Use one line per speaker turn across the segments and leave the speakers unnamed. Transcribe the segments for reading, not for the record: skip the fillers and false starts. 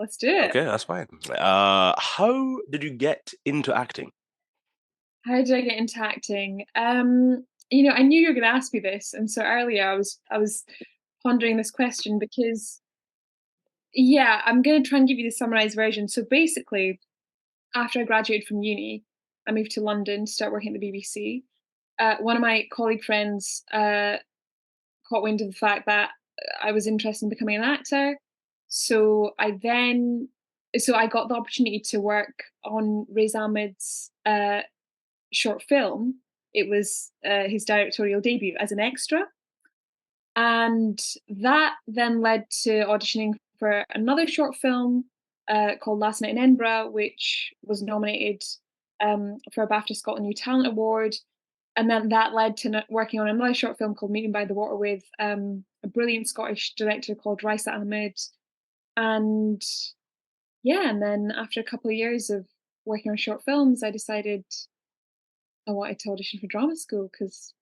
let's do it.
Okay, that's fine. How did you get into acting?
How did I get into acting? I knew you were gonna ask me this, and so earlier I was pondering this question because yeah, I'm gonna try and give you the summarized version. So basically, after I graduated from uni, I moved to London to start working at the BBC. One of my colleague friends caught wind of the fact that I was interested in becoming an actor. So I got the opportunity to work on Riz Ahmed's short film. It was his directorial debut as an extra. And that then led to auditioning for another short film called Last Night in Edinburgh, which was nominated for a BAFTA Scotland New Talent Award. And then that led to working on another short film called Meeting by the Water with a brilliant Scottish director called Raisa Ahmed. And yeah, and then after a couple of years of working on short films, I decided I wanted to audition for drama school because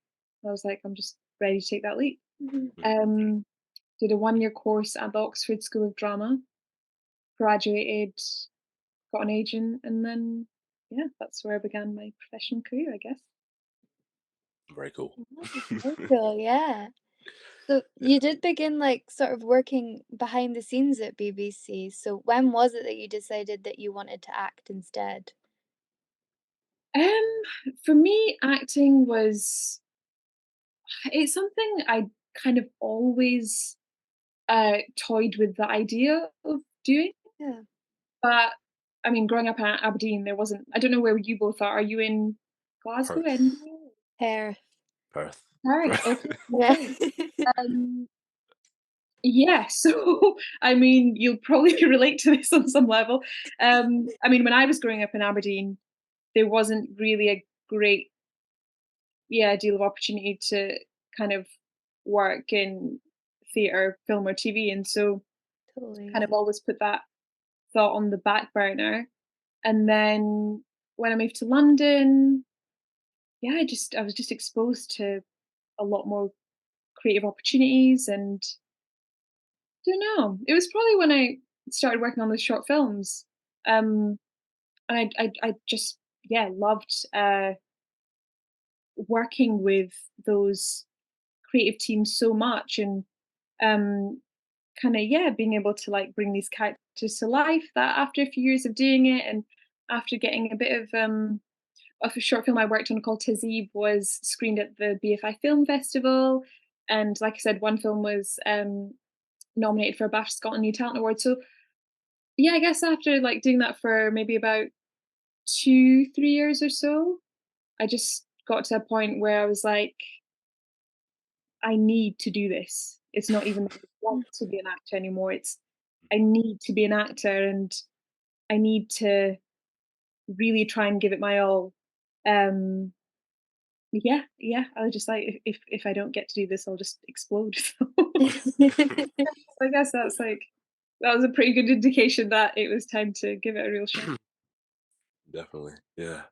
I was like, I'm just ready to take that leap.
Mhm.
Um, did a 1-year course at the Oxford School of Drama, graduated, got an agent, and then yeah, that's where I began my professional career, I guess.
Very cool.
Oh, very cool, yeah. So
Yeah.
you did begin like sort of working behind the scenes at BBC. So when was it that you decided that you wanted to act instead?
For me, acting was it's something I kind of always toyed with the idea of doing,
Yeah.
but I mean, growing up in Aberdeen, there wasn't. I don't know where you both are. Are you in Glasgow,
Perth.
Edinburgh?
Hair.
Perth.
Perth.
Perth.
Okay.
Yeah.
Um, yeah. So, I mean, you'll probably relate to this on some level. I mean, when I was growing up in Aberdeen, there wasn't really a great, yeah, deal of opportunity to kind of work in theatre, film, or TV, and so
Totally,
kind
yeah.
of always put that thought on the back burner. And then when I moved to London, yeah, I was just exposed to a lot more creative opportunities, and don't know. It was probably when I started working on the short films, and I just yeah loved working with those creative teams so much, and um, kind of yeah being able to like bring these characters to life. That after a few years of doing it, and after getting a bit of a short film I worked on called Tizib was screened at the BFI Film Festival, and like I said, one film was nominated for a BAFTA Scotland New Talent Award. So yeah, I guess after like doing that for maybe about 2, 3 years or so, I just got to a point where I was like, I need to do this. It's not even that I want
Mm.
to be an actor anymore. It's I need to be an actor, and I need to really try and give it my all. Um, yeah, yeah. I was just like, if I don't get to do this, I'll just explode. So I guess that's like that was a pretty good indication that it was time to give it a real shot.
Definitely. Yeah.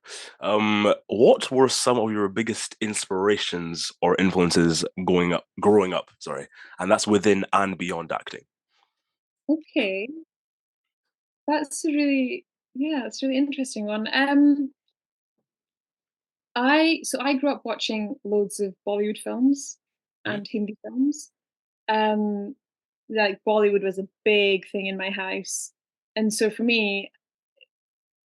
What were some of your biggest inspirations or influences growing up, sorry, and that's within and beyond acting?
Okay, that's a really yeah, that's a really interesting one. I grew up watching loads of Bollywood films
Mhm.
and Hindi films. Um, like Bollywood was a big thing in my house, and so for me,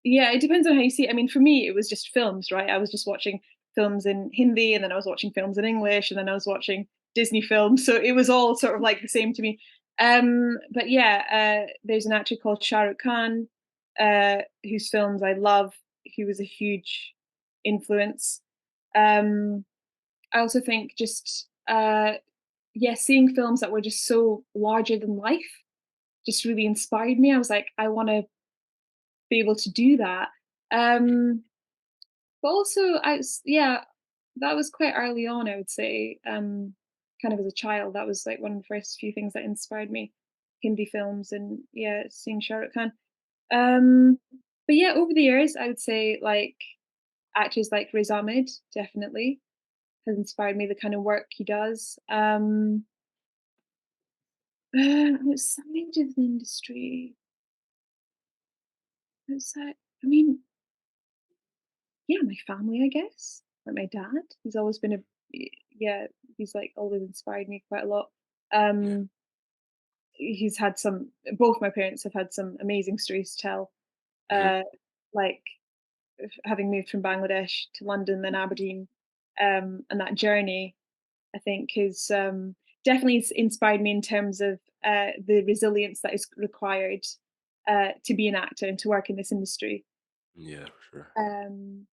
yeah, it depends on how you see it. I mean, for me, it was just films, right? I was just watching films in Hindi, and then I was watching films in English, and then I was watching Disney films. So it was all sort of like the same to me. But yeah, there's an actor called Shah Rukh Khan, whose films I love. He was a huge influence. Um, I also think just yeah, seeing films that were just so larger than life just really inspired me. I was like, I want to be able to do that. Um, but also, yeah, that was quite early on. I would say, kind of as a child, that was like one of the first few things that inspired me. Hindi films and yeah, seeing Shah Rukh Khan. Um, but yeah, over the years, I would say like actors like Riz Ahmed definitely has inspired me. The kind of work he does. It's something to do with the industry. outside, I mean, yeah, my family, I guess. Like my dad, he's always been yeah, he's like always inspired me quite a lot.
Yeah.
Um, he's had some, both my parents have had some amazing stories to tell.
Mhm.
Uh, like having moved from Bangladesh to London, then Aberdeen, and that journey, I think, is definitely inspired me in terms of the resilience that is required to be an actor and to work in this industry.
Yeah, for sure.
Um,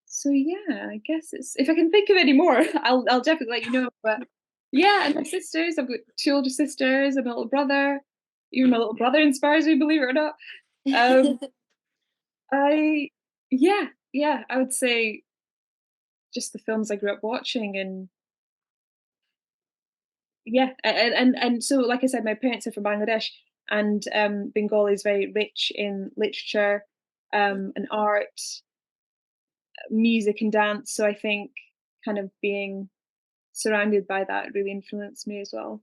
so yeah, I guess it's, if I can think of any more, I'll definitely let you know. But yeah, and my sisters, I've got two older sisters and a little brother. Even my
Mm.
little brother inspires me, believe it or not. Um, I yeah, I would say just the films I grew up watching, and yeah, and so like I said, my parents are from Bangladesh, and Bengali is very rich in literature, and art, music, and dance. So I think kind of being surrounded by that really influenced me as well.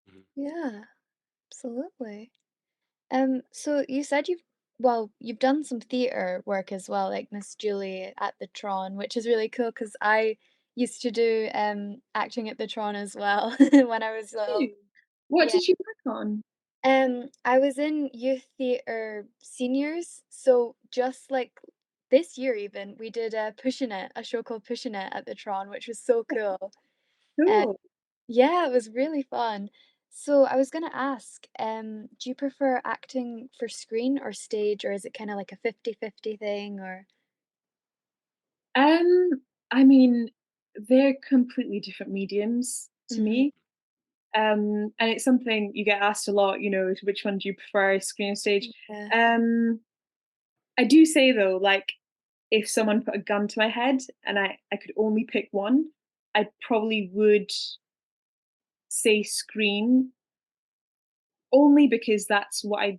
Mhm.
Yeah, absolutely. So you said you've done some theater work as well, like Miss Julie at the Tron, which is really cool because I used to do acting at the Tron as well when I was little.
Ooh, what
Yeah.
did you work on?
I was in youth theater seniors, so just like this year even, we did a show called Pushing It at the Tron, which was so cool. Uh,
Cool.
yeah, it was really fun. So I was gonna ask, do you prefer acting for screen or stage, or is it kind of like a 50-50 thing, or
Um, I mean, they're completely different mediums to
Mhm.
me. And it's something you get asked a lot, which one do you prefer, screen or stage?
Yeah.
Um, I do say though, like if someone put a gun to my head and I could only pick one, I probably would say screen, only because that's what I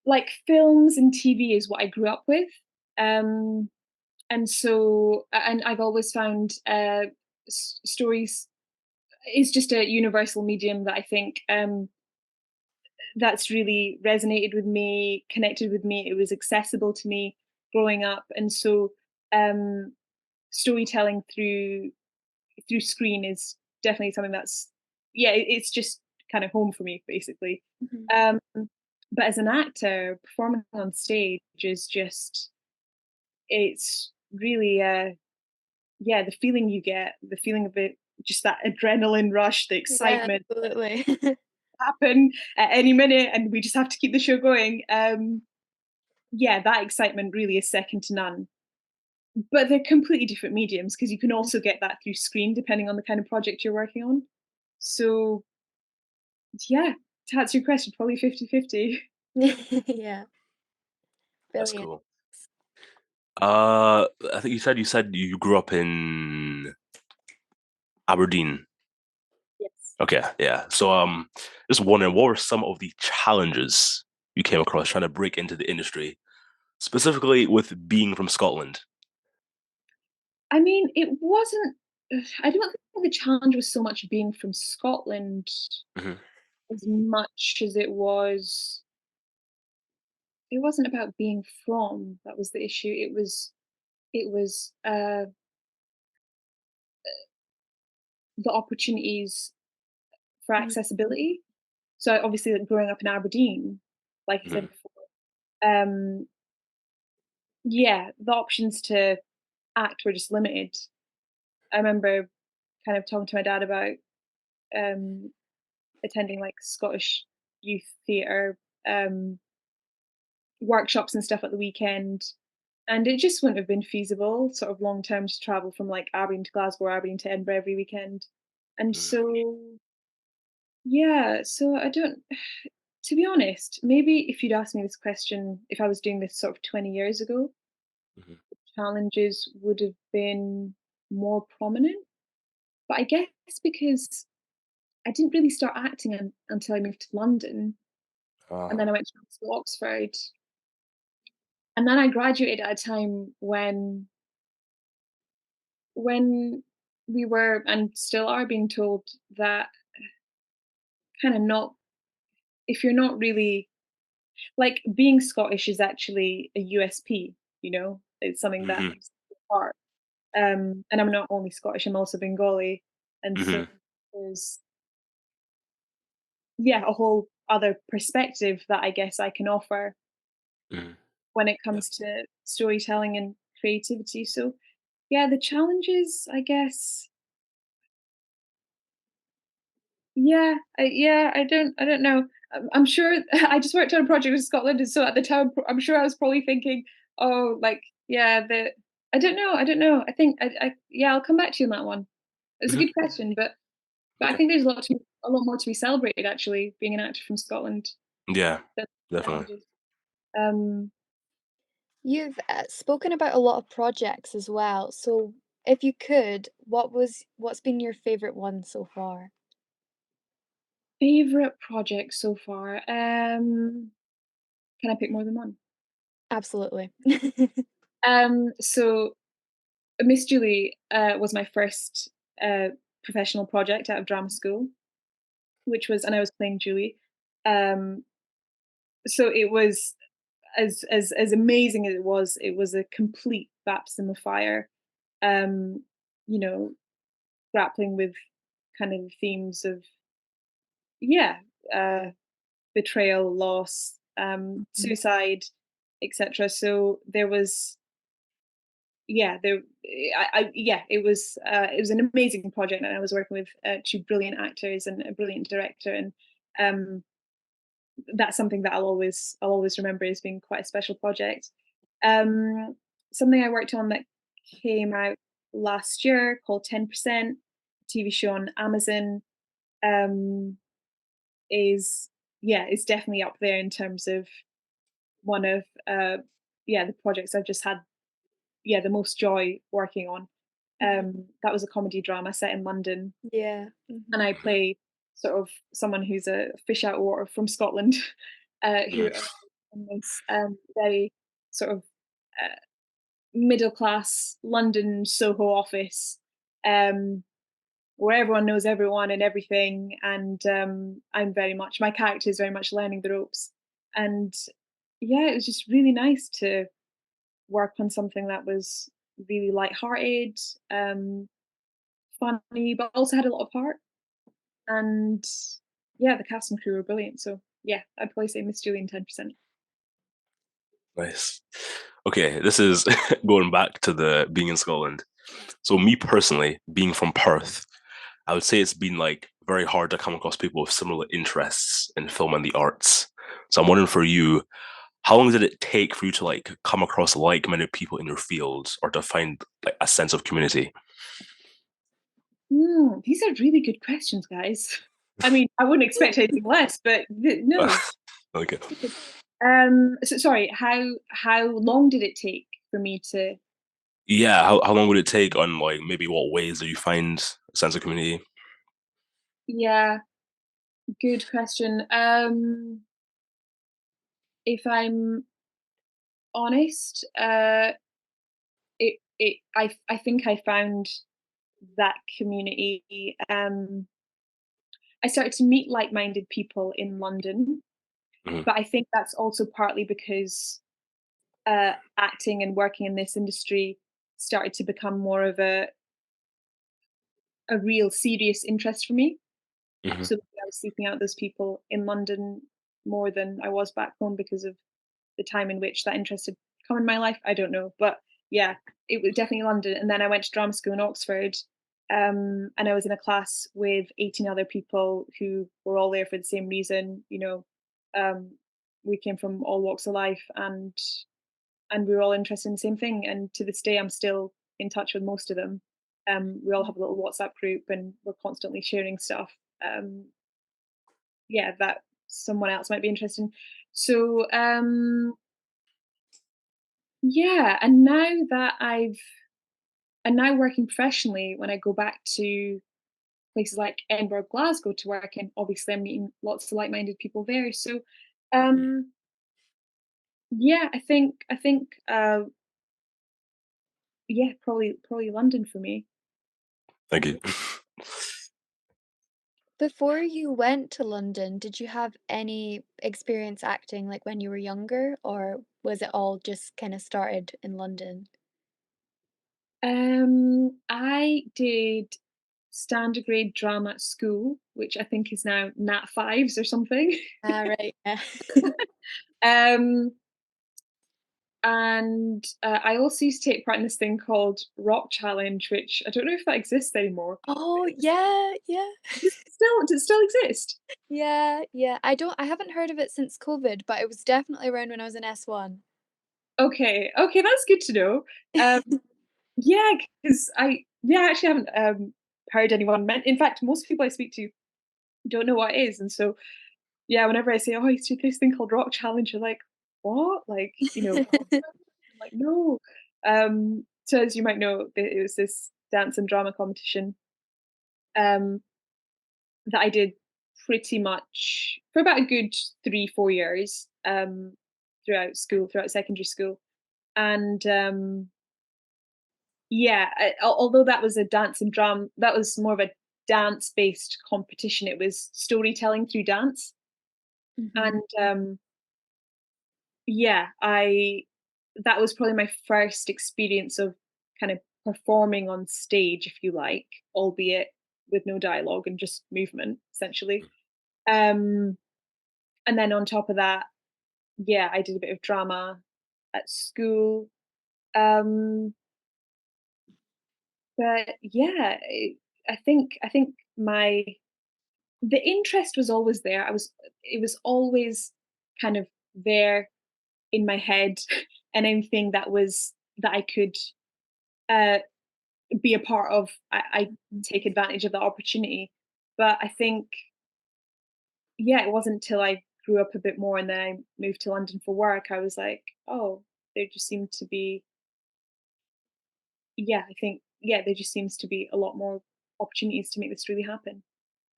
like. Films and TV is what I grew up with. Um, and so, and I've always found stories is just a universal medium that I think that's really resonated with me, connected with me. It was accessible to me growing up, and so um, storytelling through screen is definitely something that's, yeah, it's just kind of home for me, basically.
Mhm.
Um, but as an actor, performing on stage is just, it's really yeah, the feeling you get, the feeling of it, just that adrenaline rush, the
Yeah,
excitement
absolutely.
happen at any minute, and we just have to keep the show going. Yeah, that excitement really is second to none. But they're completely different mediums because you can also get that through screen depending on the kind of project you're working on. So yeah, to answer your question, probably 50-50.
Yeah,
That's
brilliant.
cool. I think you said you grew up in Aberdeen.
Yes.
Okay, yeah. So just wondering what were some of the challenges you came across trying to break into the industry, specifically with being from Scotland?
I mean, it wasn't, I don't think the challenge was so much being from Scotland
Hmm.
as much as it wasn't about being from, that was the issue. It was the opportunities for
Mhm.
accessibility. So obviously, like, growing up in Aberdeen, like I
Hmm.
said before, um, yeah, the options to act were just limited. I remember kind of talking to my dad about um, attending like Scottish youth theatre um, workshops and stuff at the weekend, and it just wouldn't have been feasible, sort of long term, to travel from like Aberdeen to Glasgow, Aberdeen to Edinburgh every weekend. And so, yeah, so I don't, to be honest, maybe if you'd asked me this question, if I was doing this sort of 20 years ago,
Hmm.
challenges would have been more prominent. But I guess because I didn't really start acting until I moved to London, and then
Ah.
I went to Oxford, and then I graduated at a time when we were and still are being told that kind of not, if you're not really like being Scottish is actually a USP, you know? It's something that
Hmm.
sets you apart. And I'm not only Scottish, I'm also Bengali. And so
Hmm.
there's, yeah, a whole other perspective that I guess I can offer
Hmm.
when it
Yeah.
comes to storytelling and creativity. So yeah, the challenges, I guess, yeah, I don't know. I'm sure I just worked on a project in Scotland, and so at the time, I'm sure I was probably thinking, "Oh, like, yeah, the." I don't know. I think yeah, I'll come back to you on that one. It's a
Hmm.
good question, but I
Okay.
think there's a lot more to be celebrated. Actually, being an actor from Scotland,
Yeah,
than
definitely.
challenges. Um,
You've spoken about a lot of projects as well. So, if you could, what's been your favorite one so far?
Favorite project so far. Can I pick more than one?
Absolutely.
So Miss Julie was my first professional project out of drama school, which was, and I was playing Julie. Um, so it was as amazing as it was a complete baptism of fire. Um, you know, grappling with kind of themes of, yeah, uh, betrayal, loss,
Mhm.
suicide, etc. So there was, yeah, yeah, it was an amazing project, and I was working with two brilliant actors and a brilliant director, and um, that's something that I'll always remember as being quite a special project. Um, Something I worked on that came out last year called 10%, TV show on Amazon, um, is, yeah, is definitely up there in terms of one of yeah, the projects I've just had, yeah, the most joy working on.
Mhm.
That was a comedy drama set in London,
Yeah.
and
Mhm.
I
Hmm.
play sort of someone who's a fish out of water from Scotland, who
Hmm.
arrives in this very sort of middle class London Soho office, um, where everyone knows everyone and everything, and I'm very much, my character is very much learning the ropes, and yeah, it was just really nice to work on something that was really light-hearted, um, funny, but also had a lot of heart. And yeah, the cast and crew were brilliant. So yeah, I'd probably say Miss Julie and 10%.
Nice. Okay, this is going back to the being in Scotland. So me personally, being from Perth, I would say it's been like very hard to come across people with similar interests in film and the arts. So I'm wondering for you, how long did it take for you to like come across like-minded people in your fields or to find like a sense of community?
These are really good questions, guys. I mean, I wouldn't expect anything less, but no.
Okay.
So sorry, how long did it take for me to?
Yeah, how long would it take on like maybe what ways do you find a sense of community?
Yeah, good question. If I'm honest, I think I found that community. I started to meet like-minded people in London,
Hmm.
but I think that's also partly because acting and working in this industry started to become more of a real serious interest for me.
Hmm.
So I was seeking out those people in London more than I was back home because of the time in which that interest had come in my life. I don't know, but yeah, it was definitely London. And then I went to drama school in Oxford, and I was in a class with 18 other people who were all there for the same reason. You know, um, we came from all walks of life, and we were all interested in the same thing. And to this day, I'm still in touch with most of them. We all have a little WhatsApp group, and we're constantly sharing stuff. Um, yeah, that someone else might be interested in. So yeah, and now working professionally, when I go back to places like Edinburgh, Glasgow to work, and obviously I'm meeting lots of like-minded people there. So um, yeah, I think yeah, probably London for me.
Thank you.
Before you went to London, did you have any experience acting, like, when you were younger, or was it all just kinda started in London?
I did standard grade drama at school, which I think is now Nat fives or something.
Ah, right, yeah.
Um, and I also used to take part in this thing called Rock Challenge, which I don't know if that exists anymore.
Oh, yeah, yeah.
Does it still exist?
Yeah, yeah. I haven't heard of it since COVID, but it was definitely around when I was in S1.
Okay, okay, that's good to know. Um, yeah, because I actually haven't heard anyone in fact, most people I speak to don't know what it is, and so yeah, whenever I say, "Oh, I used to do this thing called Rock Challenge," you're like, "What?" Like, I'm like, "No." So as you might know, it was this dance and drama competition, um, that I did pretty much for about a good 3, 4 years, throughout secondary school. And, yeah, although that was a dance and that was more of a dance-based competition, it was storytelling through dance.
Mhm.
And, yeah, I that was probably my first experience of kind of performing on stage, if you like, albeit with no dialogue and just movement, essentially. Um, and then on top of that, yeah, I did a bit of drama at school. Um, but yeah, I think my the interest was always there. It was always kind of there in my head, and anything that I could uh, be a part of, I take advantage of that opportunity. But I think, yeah, it wasn't until I grew up a bit more and then I moved to London for work, I was like, oh, there just seemed to be, yeah, I think, yeah, there just seems to be a lot more opportunities to make this really happen.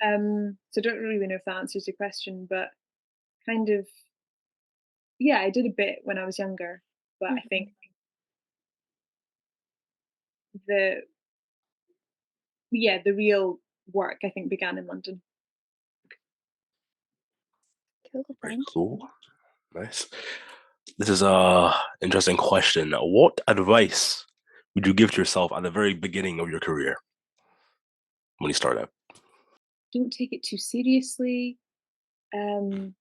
So I don't really know if that answers your question, but kind of, yeah, I did a bit when I was younger, but I think
Mhm.
the, yeah, the real work I think began in London.
Cool,
Very
thank
cool.
you.
Nice. This is a interesting question. What advice would you give to yourself at the very beginning of your career when you start out?
Don't take it too seriously. Um,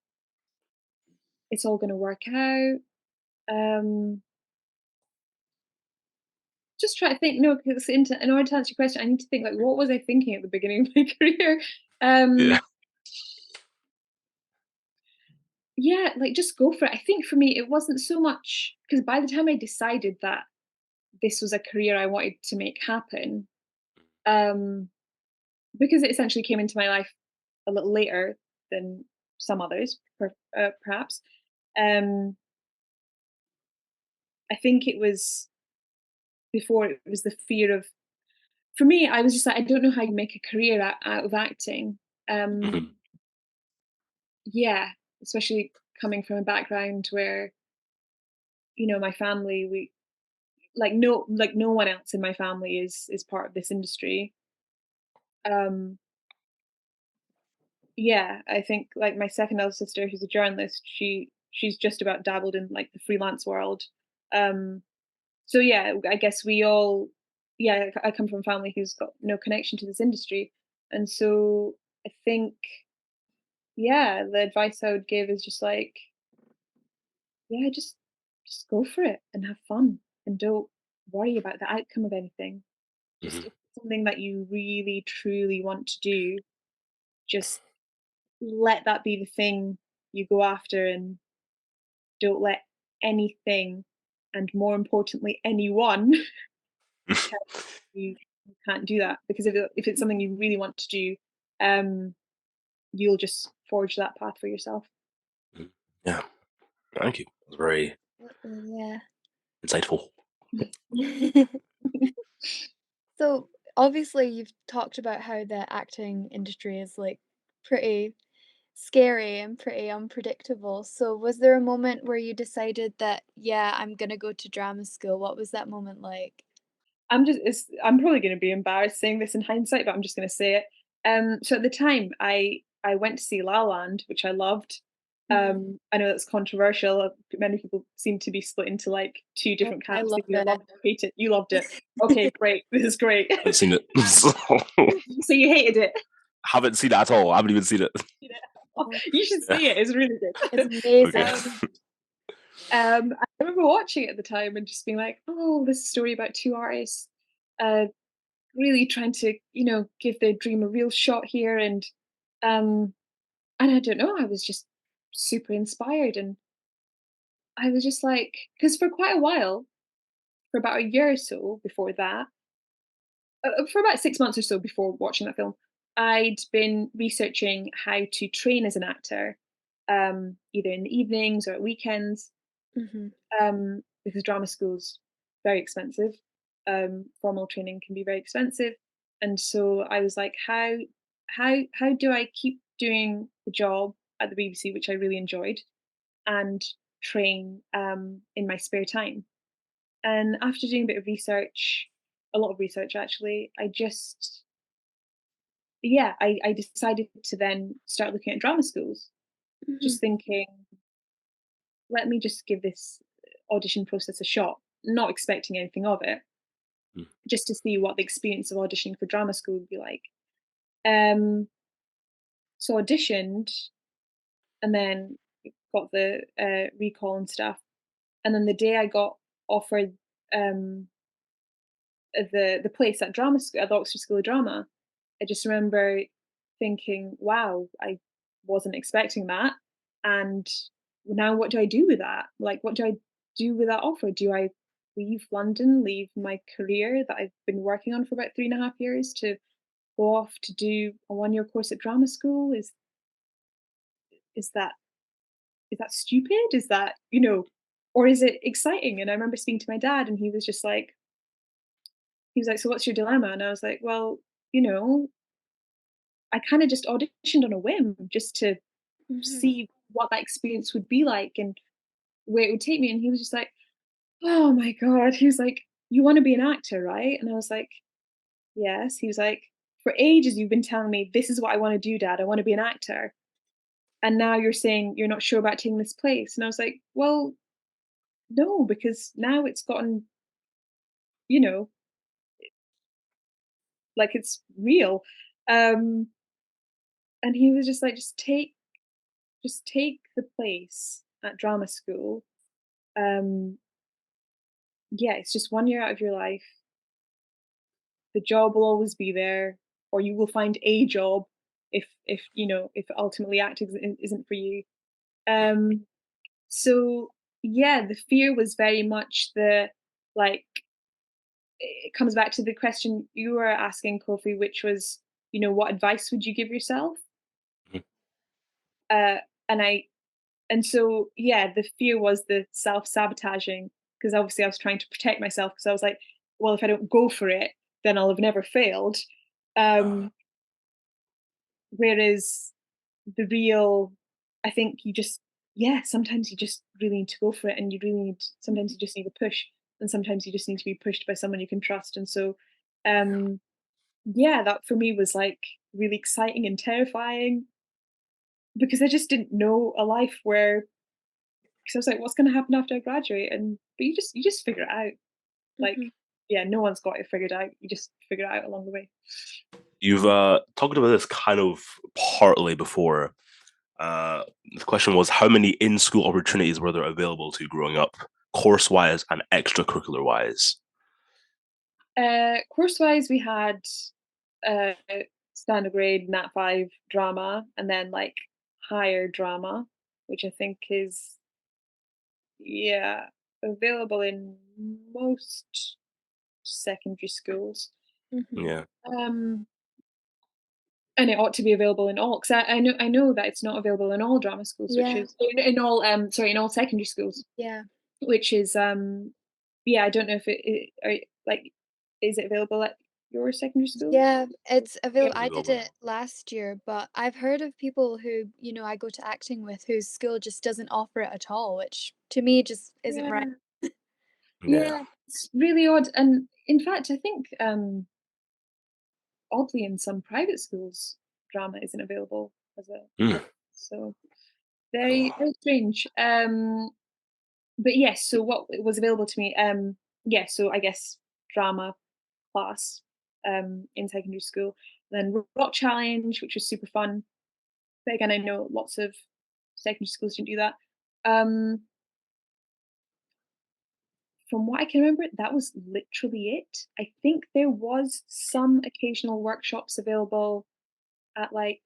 it's all going to work out. Um, just try to think. No, because in order to answer your question, I need to think like, what was I thinking at the beginning of my career?
Yeah.
Um, yeah, like just go for it. I think for me, it wasn't so much because by the time I decided that this was a career I wanted to make happen, um, because it essentially came into my life a little later than some others, perhaps. Um, I think it was before it was the fear of. For me, I was just like, I don't know how you make a career out of acting. Um,
Mhm.
yeah, especially coming from a background where my family, we like no one else in my family is part of this industry. Um, yeah, I think like my second eldest sister, who's a journalist, she's just about dabbled in like the freelance world. Um, so yeah, I guess we all, yeah, I come from a family who's got no connection to this industry, and so I think, yeah, the advice I would give is just like, yeah, just go for it and have fun and don't worry about the outcome of anything. Just
Mhm.
if it's something that you really truly want to do, just let that be the thing you go after and don't let anything, and more importantly anyone, tell you can't do that, because if it's something you really want to do, um you'll just forge that path for yourself.
Mhm. Yeah. Thank you. It was very
Yeah.
insightful.
So, obviously, you've talked about how the acting industry is, like, pretty scary and pretty unpredictable. So, was there a moment where you decided that, "Yeah, I'm gonna go to drama school"? What was that moment like?
I'm probably going to be embarrassed saying this in hindsight, but I'm just going to say it. So at the time, I went to see La La Land, which I loved.
Mhm.
I know that's controversial. Many people seem to be split into like two
Oh,
different
I
camps. They
love
either
it.
love it or hate it. You loved it. Okay, great. This is great.
I haven't seen it. So,
So you hated it.
haven't seen it at all. I haven't even seen it.
You know? Oh,
Oh,
you should
Yeah.
see it. It's really
it's
good.
Okay.
amazing.
um, I remember watching it at the time and just being like, "Oh, this is a story about two artists, uh, really trying to, give their dream a real shot here." Um, and I don't know, I was just super inspired, and I was just like, because for quite a while, for about a year or so before that, for about 6 months or so before watching that film, I'd been researching how to train as an actor, either in the evenings or at weekends,
Mhm.
because drama school's very expensive. Formal training can be very expensive, and so I was like, how do I keep doing the job at the BBC, which I really enjoyed, and train in my spare time? And after doing a bit of research, a lot of research actually, I decided to then start looking at drama schools,
Mhm.
just thinking, let me just give this audition process a shot, not expecting anything of it,
Mm.
just to see what the experience of auditioning for drama school would be like. Um, so auditioned, and then got the recall and stuff. And then the day I got offered um, the place at drama school, at the Oxford School of Drama, I just remember thinking, "Wow, I wasn't expecting that." And now, what do I do with that? Like, what do I do with that offer? Do I leave London, leave my career that I've been working on for about 3.5 years to go off to do a 1 year course at drama school? Is that is that stupid? Is that, or is it exciting? And I remember speaking to my dad, and he was like, "So what's your dilemma?" And I was like, "Well, you know, I kind of just auditioned on a whim just to
Mhm.
see what that experience would be like and where it would take me." And he was just like, "Oh my God." He was like, "You want to be an actor, right?" And I was like, "Yes." He was like, "For ages, you've been telling me this is what I want to do, Dad. I want to be an actor. And now you're saying you're not sure about taking this place." And I was like, "Well, no, because now it's gotten, you know, like it's real." Um, and he was just like, just take the place at drama school. Um, yeah, it's just 1 year out of your life. The job will always be there, or you will find a job if ultimately acting isn't for you. Um, so yeah, the fear was very much the like. It comes back to the question you were asking, Kofi, which was, what advice would you give yourself?
Mhm.
Uh, and I And so, yeah, the fear was the self-sabotaging, because obviously I was trying to protect myself, because I was like, "Well, if I don't go for it, then I'll have never failed."
Uh,
Um, Whereas the real I think you just yeah, sometimes you just really need to go for it, and you really need sometimes
Mhm.
you just need a push, and sometimes you just need to be pushed by someone you can trust. And so, um, yeah, that for me was, like, really exciting and terrifying, because I just didn't know a life where. Because I was like, "What's gonna happen after I graduate?" But you just figure it out. Like,
Mhm.
yeah, no one's got it figured out. You just figure it out along the way.
you've talked about this kind of partly before. The question was, how many in-school opportunities were there available to you growing up, course-wise and extracurricular-wise?
Course-wise, we had uh, standard grade Nat 5 drama, and then like higher drama, which I think is, yeah, available in most secondary schools.
Mhm.
Yeah,
Um, and it ought to be available in all, because I know that it's not available in all drama schools, which
Yeah,
is in all secondary schools,
yeah.
which is yeah, I don't know if like, is it available at your secondary school?
Yeah, it's
Yeah.
available.
it's
I did
available.
it last year, but I've heard of people who, I go to acting with whose school just doesn't offer it at all, which to me just isn't right.
Yeah.
Yeah.
Yeah, it's really odd, and in fact, I think, oddly, in some private schools, drama isn't available as a
Mm.
so very, very strange. But yes, so what was available to me, yeah, so I guess drama class in secondary school, then rock challenge, which was super fun. But again, I know lots of secondary schools didn't do that. Um, from what I can remember, that was literally it. I think there was some occasional workshops available at like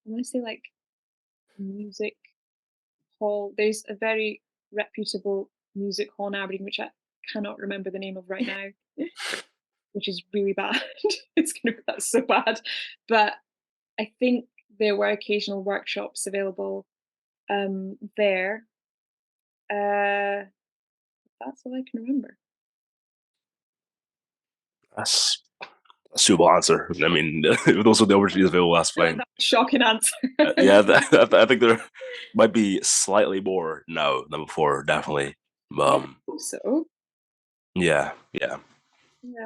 I want to say like music hall. There's a very reputable music hall in Aberdeen, which I cannot remember the name of right now, which is really bad. That's so bad. But I think there were occasional workshops available there. Uh, that's all I can remember.
That's a suitable answer. I mean, if those are the opportunities available, that's fine.
That's a shocking answer.
Yeah, I think there might be slightly more now than before, definitely.
I
Um,
hope so.
yeah.
Yeah.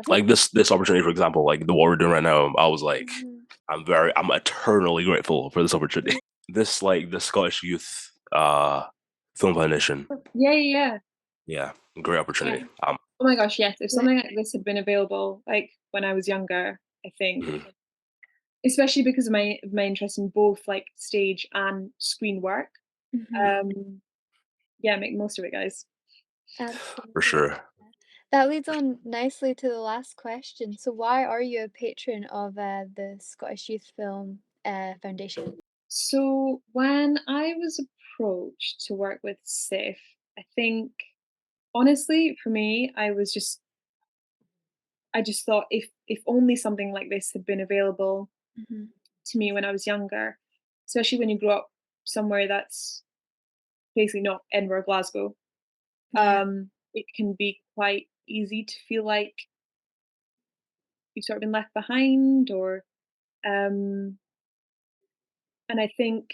Like this opportunity, for example, like the what we're doing right now, I was like,
Mhm.
I'm eternally grateful for this opportunity. This like the Scottish Youth Film Foundation.
Yeah.
Yeah, great opportunity.
Oh my gosh, yes. If
Like,
something like this had been available, like when I was younger, I think,
Mhm.
especially because of my interest in both like stage and screen work,
mhm,
yeah, make the most of it, guys.
For
absolutely.
sure.
That leads on nicely to the last question. So, why are you a patron of the Scottish Youth Film Foundation?
So when I was approached to work with SIFF, I think honestly, for me, I just thought if only something like this had been available
Mhm.
to me when I was younger, especially when you grow up somewhere that's basically not Edinburgh, or Glasgow,
Yeah.
it can be quite easy to feel like you've sort of been left behind or um and I think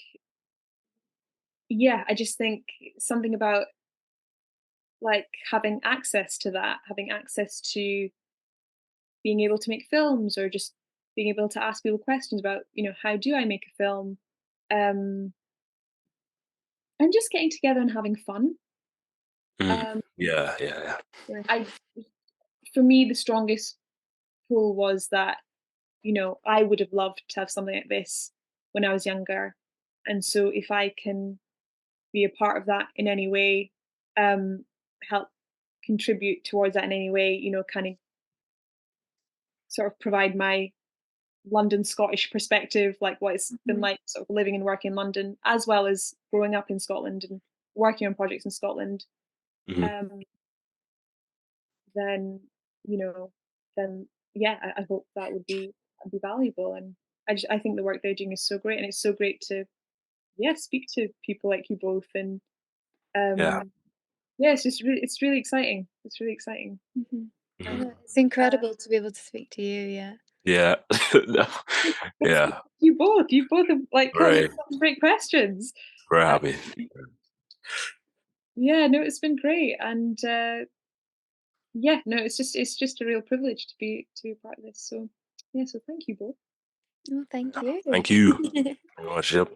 yeah, I just think something about like having access to that, having access to being able to make films or just being able to ask people questions about, how do I make a film? Um and just getting together and having fun.
Mm.
Um
Yeah.
yeah, for me the strongest pull was that, I would have loved to have something like this when I was younger. And so if I can be a part of that in any way, help contribute towards that in any way, kind of sort of provide my London Scottish perspective, like what it's been
Mhm.
like sort of living and working in London, as well as growing up in Scotland and working on projects in Scotland,
Hmm.
um, then you know, then yeah, I hope that'd be valuable. And I think the work they're doing is so great, and it's so great to speak to people like you both, and
Yeah.
um, yeah, it's really exciting. It's really exciting.
Mhm.
Mhm.
Oh, it's
Uh,
incredible to be able to speak to you. Yeah.
Yeah. No.
it's
Yeah.
you both have like come with
Very,
some great questions.
very
Uh,
happy.
yeah, no, it's been great, and yeah, no, it's just a real privilege to be a part of this. So yeah, so thank you both.
Oh, thank
Yeah.
you.
Thank you very much. Yep.